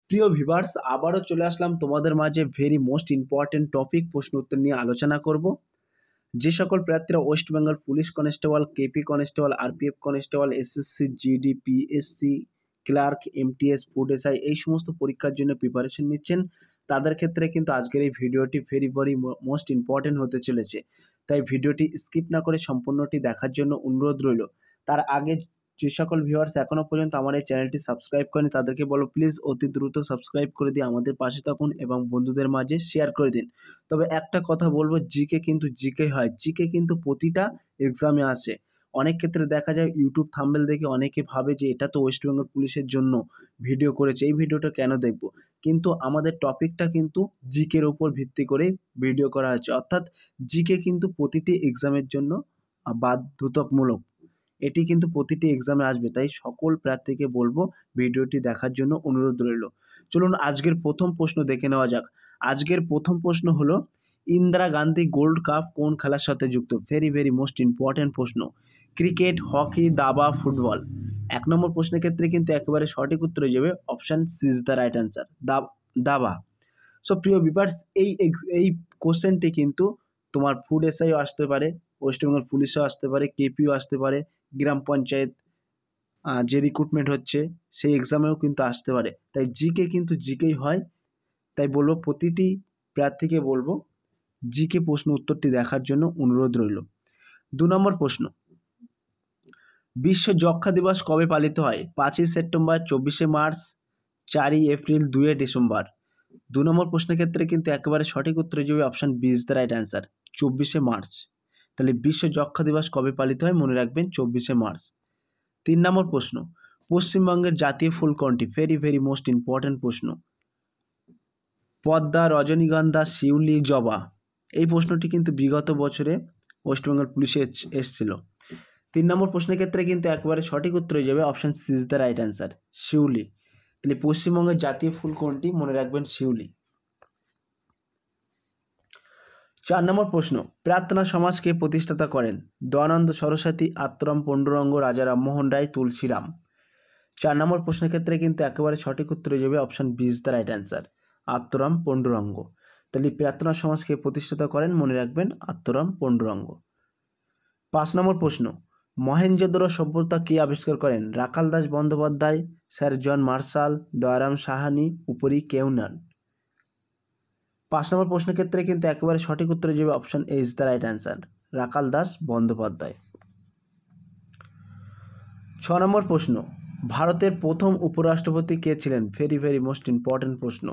প্রিয় ভিউয়ার্স, আবারও চলে আসলাম তোমাদের মাঝে ভেরি মোস্ট ইম্পর্টেন্ট টপিক প্রশ্ন উত্তর নিয়ে আলোচনা করব। যে সকল প্রার্থীরা West Bengal police constable, KP constable, RPF constable, SSC, GD, PSC, clerk, MTS, food SI এই সমস্ত পরীক্ষার জন্য প্রিপারেশন নিচ্ছেন, তাদের ক্ষেত্রে কিন্তু আজকের এই ভিডিওটি ভেরি মোস্ট ইম্পর্টেন্ট হতে চলেছে। তাই ভিডিওটি স্কিপ না করে সম্পূর্ণটি দেখার জন্য অনুরোধ রইল। তার আগে যে সকল ভিউয়ার্স এখনও পর্যন্ত আমার এই চ্যানেলটি সাবস্ক্রাইব করেনি তাদেরকে বলো প্লিজ অতি দ্রুত সাবস্ক্রাইব করে দিয়ে আমাদের পাশে থাকুন এবং বন্ধুদের মাঝে শেয়ার করে দিন। তবে একটা কথা বলবো, জিকে কিন্তু জিকে হয়, জিকে কিন্তু প্রতিটা এক্সামে আসে। অনেক ক্ষেত্রে দেখা যায় ইউটিউব থাম্বনেল দেখে অনেকে ভাবে যে এটা তো ওয়েস্ট বেঙ্গল পুলিশের জন্য ভিডিও করেছে, এই ভিডিওটা কেন দেখব। কিন্তু আমাদের টপিকটা কিন্তু জিকের উপর ভিত্তি করে ভিডিও করা হয়েছে, অর্থাৎ জিকে কিন্তু প্রতিটি এক্সামের জন্য বাধ্যতামূলক। এটি কিন্তু প্রতিটি এক্সামে আসবে, তাই সকল প্রার্থীকে বলবো ভিডিওটি দেখার জন্য অনুরোধ রইল। চলুন আজকের প্রথম প্রশ্ন দেখে নেওয়া যাক। আজকের প্রথম প্রশ্ন হলো, ইন্দিরা গান্ধী গোল্ড কাপ কোন খেলার সাথে যুক্ত? ভেরি মোস্ট ইম্পর্টেন্ট প্রশ্ন। ক্রিকেট, হকি, দাবা, ফুটবল। এক নম্বর প্রশ্নের ক্ষেত্রে কিন্তু একেবারে সঠিক উত্তর হয়ে যাবে option C is the right answer, দাবা। সো প্রিয় ভিউয়ার্স, এই কোশ্চেনটি কিন্তু তোমার ফুড এসআইও আসতে পারে, ওয়েস্ট বেঙ্গল পুলিশও আসতে পারে, কেপিও আসতে পারে, গ্রাম পঞ্চায়েত যে রিক্রুটমেন্ট হচ্ছে সেই এক্সামেও কিন্তু আসতে পারে। তাই জিকে কিন্তু জিকেই হয়, তাই বলবো প্রতিটি প্রার্থীকে বলবো জিকে প্রশ্ন উত্তরটি দেখার জন্য অনুরোধ রইল। 2 নম্বর প্রশ্ন, বিশ্ব যক্ষ্মা দিবস কবে পালিত হয়? 5ই সেপ্টেম্বর, 24শে মার্চ, 4ই এপ্রিল, 2 ডিসেম্বর। 2 নম্বর প্রশ্নের ক্ষেত্রে কিন্তু একেবারে সঠিক উত্তর হয়ে যাবে option B is the right answer, 24শে মার্চ। তাহলে বিশ্ব যক্ষ্মা দিবস কবে পালিত হয়? মনে রাখবেন 24শে মার্চ। 3 নম্বর প্রশ্ন, পশ্চিমবঙ্গের জাতীয় ফুল কোনটি? ভেরি মোস্ট ইম্পর্টেন্ট প্রশ্ন। পদ্মা, রজনীগন্ধা, শিউলি, জবা। এই প্রশ্নটি কিন্তু বিগত বছরে ওয়েস্ট বেঙ্গল পুলিশে এসেছিল। 3 নম্বর প্রশ্নের ক্ষেত্রে কিন্তু একেবারে সঠিক উত্তর হয়ে যাবে option C is the right answer, শিউলি। তাহলে পশ্চিমবঙ্গের জাতীয় ফুল কোনটি? মনে রাখবেন শিউলি। 4 নম্বর প্রশ্ন, প্রার্থনা সমাজকে প্রতিষ্ঠাতা করেন? দয়ানন্দ সরস্বতী, আত্মারাম পণ্ডুরঙ্গ, রাজা রামমোহন রায়, তুলসীরাম। 4 নম্বর প্রশ্নের ক্ষেত্রে কিন্তু একেবারে সঠিক উত্তর হয়ে যাবে option B is the right answer, Atmaram Pandurang. তাহলে প্রার্থনা সমাজকে প্রতিষ্ঠাতা করেন? মনে রাখবেন আত্মারাম পণ্ডুরঙ্গ। 5 নম্বর প্রশ্ন, মহেঞ্জোদড়ো সভ্যতা কে আবিষ্কার করেন? Rakhal Das Bandyopadhyay, sir John Marshall, Dayaram Sahni, উপরি কেউ নন। 5 নম্বর প্রশ্নের ক্ষেত্রে কিন্তু একেবারে সঠিক উত্তর হয়ে যাবে option A is the right answer, Rakhal Das Bandyopadhyay. 6 নম্বর প্রশ্ন, ভারতের প্রথম উপরাষ্ট্রপতি কে ছিলেন? ভেরি মোস্ট ইম্পর্টেন্ট প্রশ্ন।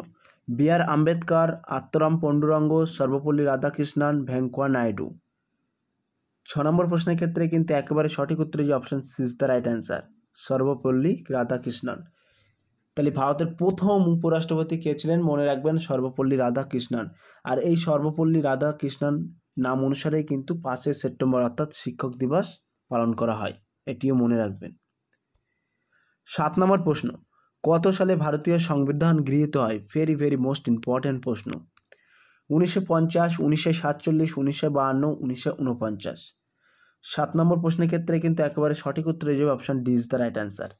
B R Ambedkar, Atmaram Pandurang, Sarvepalli Radhakrishnan, Venkaiah Naidu. 6 নম্বর প্রশ্নের ক্ষেত্রে কিন্তু একেবারে সঠিক উত্তর হয়ে যাবে option C is the right answer, Sarvepalli Radhakrishnan. তাহলে ভারতের প্রথম উপরাষ্ট্রপতি কে ছিলেন? মনে রাখবেন সর্বপল্লী রাধাকৃষ্ণন। আর এই সর্বপল্লী রাধাকৃষ্ণন নাম অনুসারেই কিন্তু 5ই সেপ্টেম্বর অর্থাৎ শিক্ষক দিবস পালন করা হয়, এটিও মনে রাখবেন। 7 নম্বর প্রশ্ন, কত সালে ভারতীয় সংবিধান গৃহীত হয়? ভেরি মোস্ট ইম্পর্টেন্ট প্রশ্ন। 1950, 1947, 1952, 1949। 7 নম্বর প্রশ্নের ক্ষেত্রে কিন্তু একেবারে সঠিক উত্তর হয়ে যাবে option D is the right answer,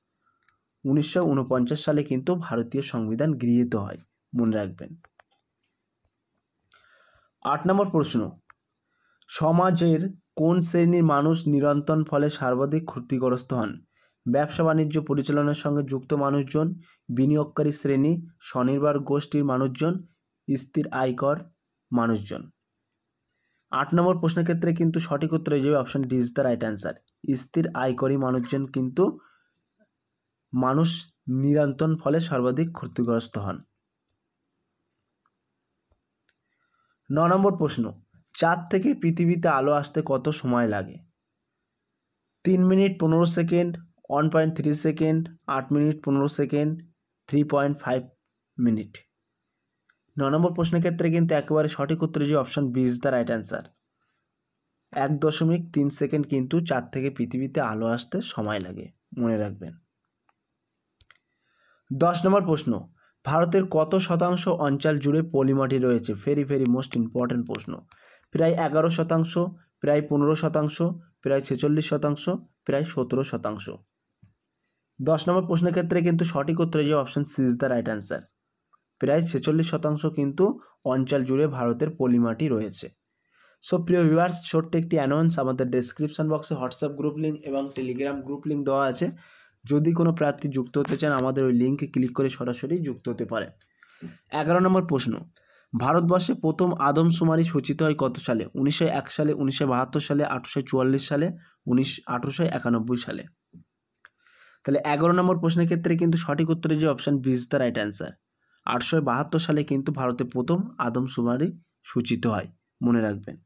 1949 সালে কিন্তু ভারতীয় সংবিধান গৃহীত হয়, মনে রাখবেন। 8 নম্বর প্রশ্ন, সমাজের কোন শ্রেণীর মানুষ নিরন্তর ফলে সর্বাধিক ক্ষতিগ্রস্ত হন? ব্যবসা বাণিজ্য পরিচালনার সঙ্গে যুক্ত মানুষজন, বিনিয়োগকারী শ্রেণী, স্বনির্ভর গোষ্ঠীর মানুষজন, স্থির আয়কর মানুষজন। 8 নম্বর প্রশ্নের ক্ষেত্রে কিন্তু সঠিক উত্তর হয়ে যাবে option D is the right answer, স্থির আয়করী মানুষজন কিন্তু মানুষ নিরন্তর ফলে সর্বাধিক ক্ষতিগ্রস্ত হন। 9 নম্বর প্রশ্ন, চাঁদ থেকে পৃথিবীতে আলো আসতে কত সময় লাগে? 3 minute 15 second, 1.3 second, 8 minute 15 second, 3.5 minute. 9 নম্বর প্রশ্নের ক্ষেত্রে কিন্তু একেবারে সঠিক উত্তর যে option B is the right answer, 1.3 second কিন্তু চাঁদ থেকে পৃথিবীতে আলো আসতে সময় লাগে, মনে রাখবেন। 10 নম্বর প্রশ্ন, ভারতের কত শতাংশ অঞ্চল জুড়ে পলিমাটি রয়েছে? ভেরি মোস্ট ইম্পর্টেন্ট প্রশ্ন। প্রায় 11%, প্রায় 15%, প্রায় 46%, প্রায় 17%। 10 নম্বর প্রশ্নের ক্ষেত্রে কিন্তু সঠিক উত্তর হয়ে যাবে option C is the right answer, প্রায় 46% কিন্তু অঞ্চল জুড়ে ভারতের পলিমাটি রয়েছে। সো প্রিয় ভিউয়ার্স, ছোট্ট একটি অ্যানাউন্স, আমাদের ডেসক্রিপশন বক্সে হোয়াটসঅ্যাপ গ্রুপ লিঙ্ক এবং টেলিগ্রাম গ্রুপ লিঙ্ক দেওয়া আছে। যদি কোনো প্রার্থী যুক্ত হতে চান আমাদের ওই লিঙ্কে ক্লিক করে সরাসরি যুক্ত হতে পারেন। 11 নম্বর প্রশ্ন, ভারতবর্ষে প্রথম আদমশুমারি সূচিত হয় কত সালে? 1901 সালে, 1972 সালে, 1844 সালে, 1891 সালে। তাহলে 11 নম্বর প্রশ্নের ক্ষেত্রে কিন্তু সঠিক উত্তরে যে option B is the right answer. 1872 সালে কিন্তু ভারতে প্রথম আদমশুমারি সূচিত হয়, মনে রাখবেন।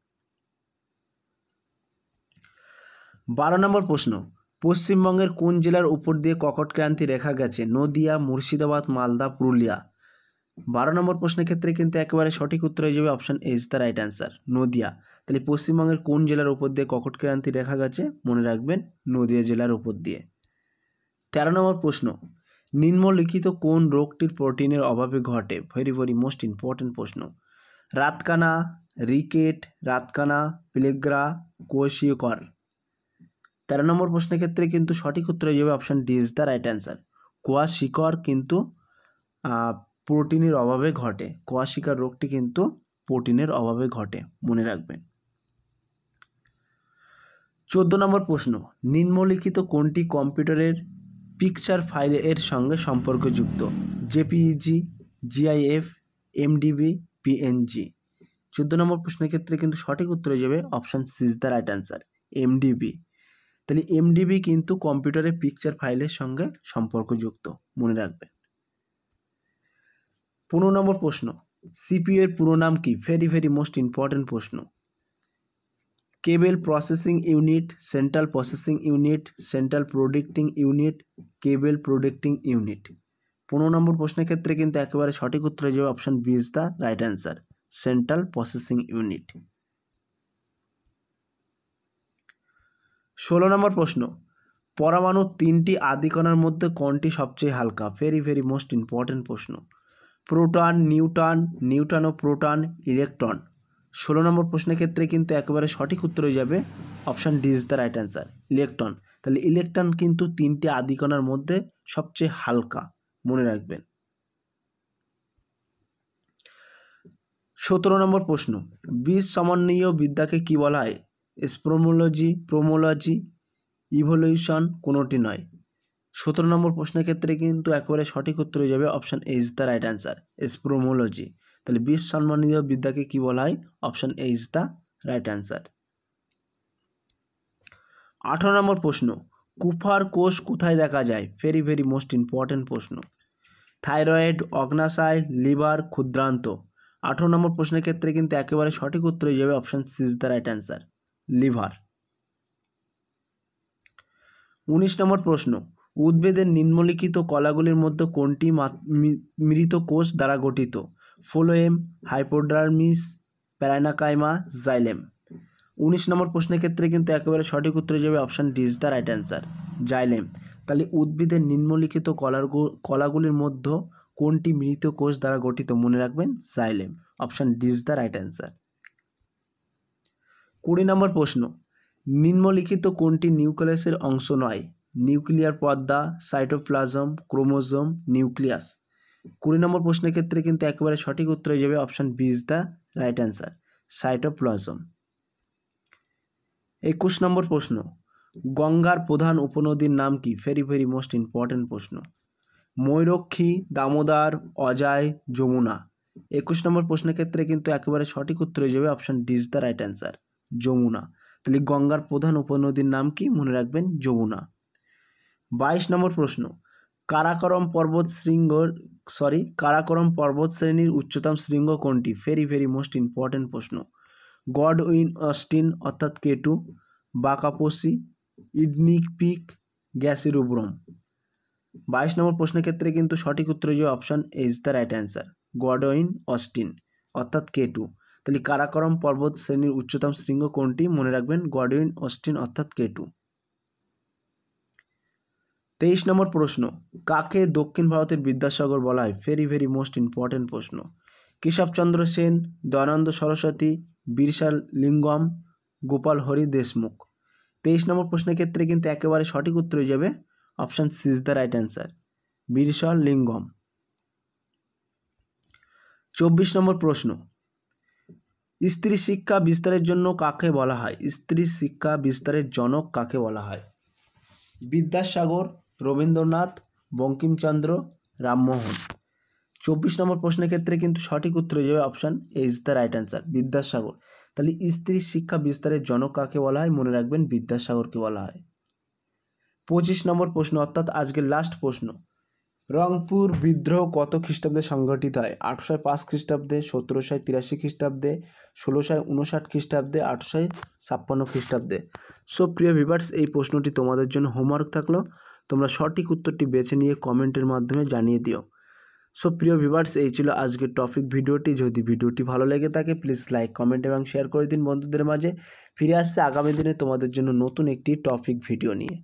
12 নম্বর প্রশ্ন, পশ্চিমবঙ্গের কোন জেলার উপর দিয়ে কর্কটক্রান্তি রেখা গেছে? নদিয়া, মুর্শিদাবাদ, মালদা, পুরুলিয়া। 12 নম্বর প্রশ্নের ক্ষেত্রে কিন্তু একেবারে সঠিক উত্তর হয়ে যাবে option A is the right answer, Nadia. তাহলে পশ্চিমবঙ্গের কোন জেলার উপর দিয়ে কর্কটক্রান্তি রেখা গেছে? মনে রাখবেন নদিয়া জেলার উপর দিয়ে। 13 নম্বর প্রশ্ন, নিম্নলিখিত কোন রোগটির প্রোটিনের অভাবে ঘটে? ভেরি ভেরি মোস্ট ইম্পর্টেন্ট প্রশ্ন। রাতকানা, রিকেট, রাতকানা, প্লেগ্রা, কোয়াশিয়কর। 13 নম্বর প্রশ্নের ক্ষেত্রে কিন্তু সঠিক উত্তর হয়ে যাবে option D is the right answer, kwashiorkor কিন্তু প্রোটিনের অভাবে ঘটে। কোয়াশিয়কর রোগটি কিন্তু প্রোটিনের অভাবে ঘটে, মনে রাখবেন। 14 নম্বর প্রশ্ন, নিম্নলিখিত কোনটি কম্পিউটারের পিকচার ফাইল এর সঙ্গে সম্পর্কযুক্ত? JPEG, GIF, MDB, PNG. 14 নম্বর প্রশ্নের ক্ষেত্রে কিন্তু সঠিক উত্তর হয়ে যাবে option C is the right answer, MDB. তাহলে এমডিবি কিন্তু কম্পিউটারের পিকচার ফাইলের সঙ্গে সম্পর্কযুক্ত, মনে রাখবেন। 15 নম্বর প্রশ্ন, সিপিইউ এর পুরো নাম কি? ভেরি ভেরি মোস্ট ইম্পর্টেন্ট প্রশ্ন। Cable processing unit, central processing unit, central producting unit, cable producting unit. 15 নম্বর প্রশ্নের ক্ষেত্রে কিন্তু একেবারে সঠিক উত্তর হয়ে যাবে option B is the right answer, central processing unit. 16 নম্বর প্রশ্ন, পরমাণুর 3টি আদিকণার মধ্যে কোনটি সবচেয়ে হালকা? ভেরি ভেরি মোস্ট ইম্পর্টেন্ট প্রশ্ন। প্রোটন, নিউট্রন, নিউট্রন ও প্রোটন, ইলেকট্রন। 16 নম্বর প্রশ্নের ক্ষেত্রে কিন্তু একেবারে সঠিক উত্তর হয়ে যাবে option D is the right answer, electron. তাহলে ইলেকট্রন কিন্তু 3টি আদিকণার মধ্যে সবচেয়ে হালকা, মনে রাখবেন। 17 নম্বর প্রশ্ন, বীজ সমন্বয়ীয় বিদ্যাকে কি বলা হয়? স্প্রোমোলজি, প্রোমোলজি, ইভলিউশন, কোনোটি নয়। 17 নম্বর প্রশ্নের ক্ষেত্রে কিন্তু একেবারে সঠিক উত্তর হয়ে যাবে option A is the right answer, spermology. তাহলে বীজ সমন্বয়ীয় বিদ্যাকে কি বলা হয়? Option A is the right answer. 18 নম্বর প্রশ্ন, কুফার কোষ কোথায় দেখা যায়? ভেরি ভেরি মোস্ট ইম্পর্টেন্ট প্রশ্ন। থাইরয়েড, অগ্নাশয়, লিভার, ক্ষুদ্রান্ত। 18 নম্বর প্রশ্নের ক্ষেত্রে কিন্তু একেবারে সঠিক উত্তর হয়ে যাবে option C is the right answer, liver. 19 নম্বর প্রশ্ন, উদ্ভিদের নিম্নলিখিত কলাগুলির মধ্যে কোনটি মৃত কোষ দ্বারা গঠিত? Phloem, hypodermis, parenchyma, xylem. 19 নম্বর প্রশ্নের ক্ষেত্রে কিন্তু একেবারে সঠিক উত্তর হয়ে যাবে option D is the right answer, xylem. তাহলে উদ্ভিদের নিম্নলিখিত কলাগুলির মধ্যে কোনটি মৃত কোষ দ্বারা গঠিত? মনে রাখবেন xylem, option D is the right answer. 20 নম্বর প্রশ্ন, নিম্নলিখিত কোনটি নিউক্লিয়াসের অংশ নয়? নিউক্লিয়ার পর্দা, সাইটোপ্লাজম, ক্রোমোজোম, নিউক্লিয়াস। 20 নম্বর প্রশ্নের ক্ষেত্রে কিন্তু একেবারে সঠিক উত্তর হয়ে যাবে option B is the right answer, cytoplasm. 21 নম্বর প্রশ্ন, গঙ্গার প্রধান উপনদীর নাম কি? ভেরি ভেরি মোস্ট ইম্পর্টেন্ট প্রশ্ন। ময়ূরক্ষী, দামোদর, অজয়, যমুনা। 21 নম্বর প্রশ্নের ক্ষেত্রে কিন্তু একেবারে সঠিক উত্তর হয়ে যাবে option D is the right answer, Yamuna. তাহলে গঙ্গার প্রধান উপনদীর নাম কি? মনে রাখবেন যমুনা। 22 নম্বর প্রশ্ন, কারাকোরাম পর্বত শ্রেণীর উচ্চতম শৃঙ্গ কোনটি? ভেরি ভেরি মোস্ট ইম্পর্টেন্ট প্রশ্ন। গডউইন অস্টিন অর্থাৎ কেটু, বাকাপোসি, ইডনিক পিক, গ্যাসিরুব্রম। 22 নম্বর প্রশ্নের ক্ষেত্রে কিন্তু সঠিক উত্তর হয়ে যাবে option A is the right answer, Godwin Austen অর্থাৎ কেটু। তাহলে কারাকোরাম পর্বত শ্রেণীর উচ্চতম শৃঙ্গ কোনটি? মনে রাখবেন গডউইন অস্টিন অর্থাৎ কেটু। 23 নম্বর প্রশ্ন, কাকে দক্ষিণ ভারতের বিদ্যাসাগর বলা হয়? ভেরি ভেরি মোস্ট ইম্পর্টেন্ট প্রশ্ন। কেশবচন্দ্র সেন, দয়ানন্দ সরস্বতী, বিরসা লিঙ্গম, গোপাল হরি দেশমুখ। 23 নম্বর প্রশ্নের ক্ষেত্রে কিন্তু একেবারে সঠিক উত্তর হয়ে যাবে option C is the right answer, Birsa Lingam. 24 নম্বর প্রশ্ন, স্ত্রী শিক্ষা বিস্তারের জন্য কাকে বলা হয়? স্ত্রী শিক্ষা বিস্তারের জনক কাকে বলা হয়? বিদ্যাসাগর, রবীন্দ্রনাথ, বঙ্কিমচন্দ্র, রামমোহন। 24 নম্বর প্রশ্নের ক্ষেত্রে কিন্তু সঠিক উত্তর হয়ে যাবে option A is the right answer, Vidyasagar. তাহলে স্ত্রী শিক্ষা বিস্তারের জনক কাকে বলা হয়? মনে রাখবেন বিদ্যাসাগরকে বলা হয়। 25 নম্বর প্রশ্ন অর্থাৎ আজকের লাস্ট প্রশ্ন, রংপুর বিদ্রোহ কত খ্রিস্টাব্দে সংঘটিত হয়? 805 খ্রিস্টাব্দে, 1783 খ্রিস্টাব্দে, 1659 খ্রিস্টাব্দে, 1856 খ্রিস্টাব্দে। সো প্রিয় ভিউয়ার্স, এই প্রশ্নটি তোমাদের জন্য হোমওয়ার্ক থাকলো, তোমরা সঠিক উত্তরটি বেছে নিয়ে কমেন্টের মাধ্যমে জানিয়ে দিও। সো প্রিয় ভিউয়ার্স, এই ছিল আজকের টপিক ভিডিওটি। যদি ভিডিওটি ভালো লেগে থাকে প্লিজ লাইক, কমেন্ট এবং শেয়ার করে দিন বন্ধুদের মাঝে। ফিরে আসছে আগামী দিনে তোমাদের জন্য নতুন একটি টপিক ভিডিও নিয়ে।